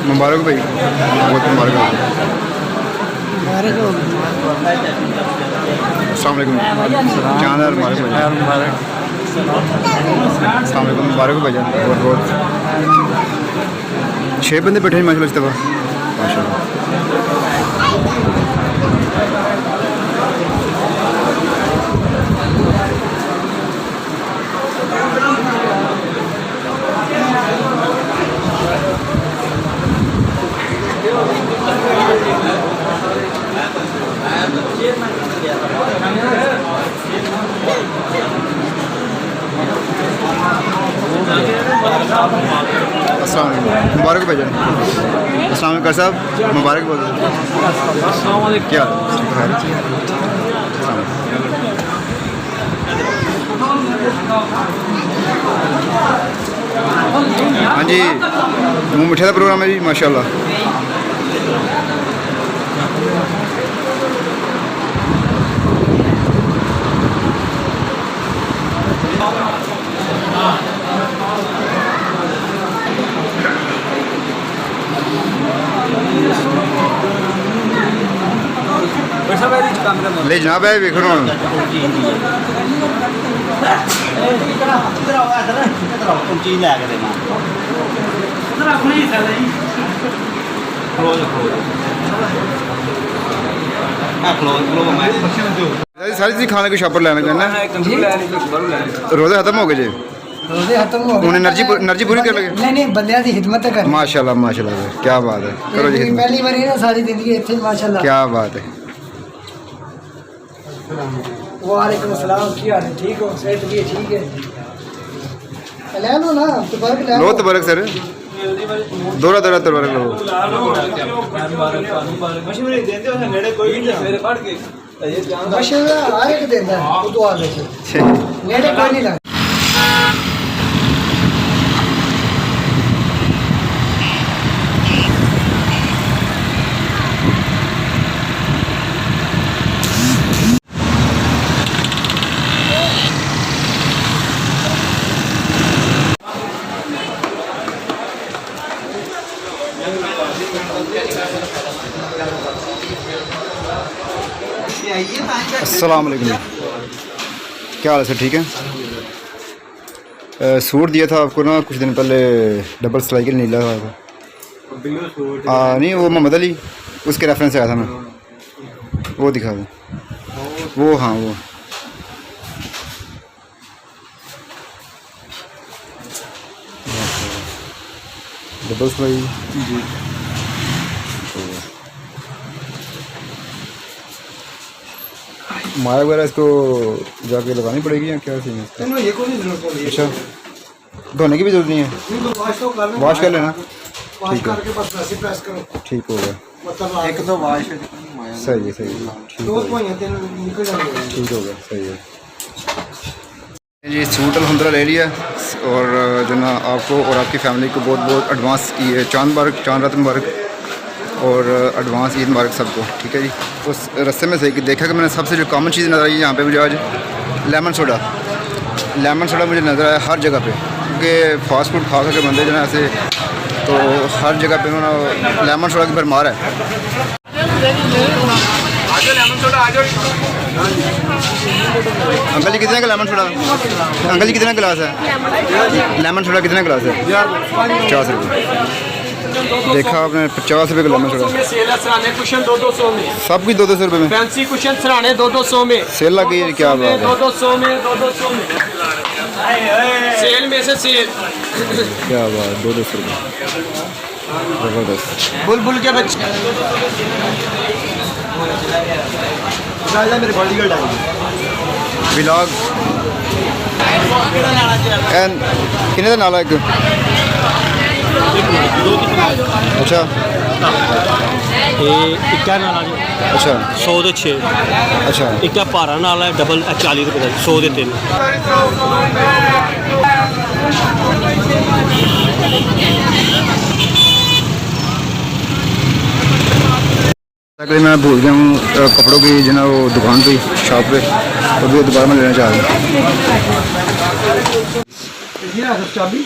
मुबारक भाई, बहुत मुबारक हो। अस्सलाम वालेकुम। चांदार मुबारक भाई। अस्सलाम वालेकुम, मुबारक हो भाईजान, बहुत बहुत। 6 बंदे बैठे हैं माशाल्लाह इस दफ़ा, माशाल्लाह। अस्सलाम वालेकुम, मुबारक भाईजान। अस्सलाम वालेकुम साहब, मुबारक बोल। अस्सलाम वालेकुम, क्या हाँ जी, मुँह मिठे का प्रोग्राम है जी, माशाल्लाह। ले जनाब है वेखो सारी चीज खाने को शापर लेना कहना रोजे खत्म हो गए जी, रोजे खत्म हो गए, एनर्जी पूरी कर लगे। नहीं बंदियां दी खिदमत कर। माशाल्लाह माशाल्लाह, क्या बात है, करो जी पहली बार ना सारी जिंदगी इतने माशाल्लाह, क्या बात है। वालेकुम अस्सलाम, क्या हाल है, ठीक हो, सेहत भी ठीक है, ले लो ना तबरक, ले लो तबरक सर, दोरा दोरा तबरक लो। मशवरे देते हो नेड़े कोई नहीं, मेरे पढ़ के मशवरा हर एक देता है, तो आ गए नेड़े कोई नहीं लगा। अस्सलाम वालेकुम, क्या हाल है सर, ठीक है। सूट दिया था आपको ना कुछ दिन पहले, डबल सिलाई के लिए नीला था। नहीं वो मोहम्मद अली, उसके रेफरेंस से आया था मैं, वो दिखा दो वो, हाँ वो डबल सिलाई जी। माया वगैरह इसको जाके लगानी पड़ेगी या क्या सीन है? ये कोई जरूरत नहीं है। अच्छा, धोने की भी जरूरत नहीं है, वॉश कर लेना, ठीक है, ठीक हो गया, एक तो वाश सही है, सही है, ठीक हो गया, सही है जी। सूट अल्हम्दुलिल्लाह ले लिया, और जो ना आपको और आपकी फैमिली को बहुत बहुत एडवांस ये चांद मुबारक, चांद रात मुबारक, और एडवांस ईद मुबारक सबको, ठीक है जी। उस रास्ते में से देखा कि मैंने सबसे जो कॉमन चीज़ नज़र आई यहाँ पे मुझे आज लेमन सोडा मुझे नज़र आया हर जगह पे, क्योंकि फास्ट फूड खा के बंदे जो है ऐसे, तो हर जगह पे उन्होंने लेमन सोडा की भरमार है। अंकल जी कितने का लेमन सोडा? अंकल जी कितने गिलास है लेमन सोडा, कितने गिलास है? 50 रुपये। देखा आपने 50 रुपये का लेमन सोडा, कुशन 200 में, सब कुछ 200 रुपये में, फैंसी कुशन सराहने 200 में सेल लगी है, क्या बात है, 200 में सेल में से सेल, क्या बात, 200 रुपये, ज़बरदस्त। बुलबुल के बच्चे मेरे बॉडीगार्ड विलाग एंड कितने का नाला एक? अच्छा इक्का नाला जी, अच्छा 100 ਦੇ 6, अच्छा इक्का भारा नाला है डबल 40 रुपये का, 100 ਦੇ 3। अगर मैं भूल गया हूँ कपड़ों की जो ना वो दुकान पे, शॉप पे, तो भी दोबारा मैं लेना चाह रहा हूँ। चाबी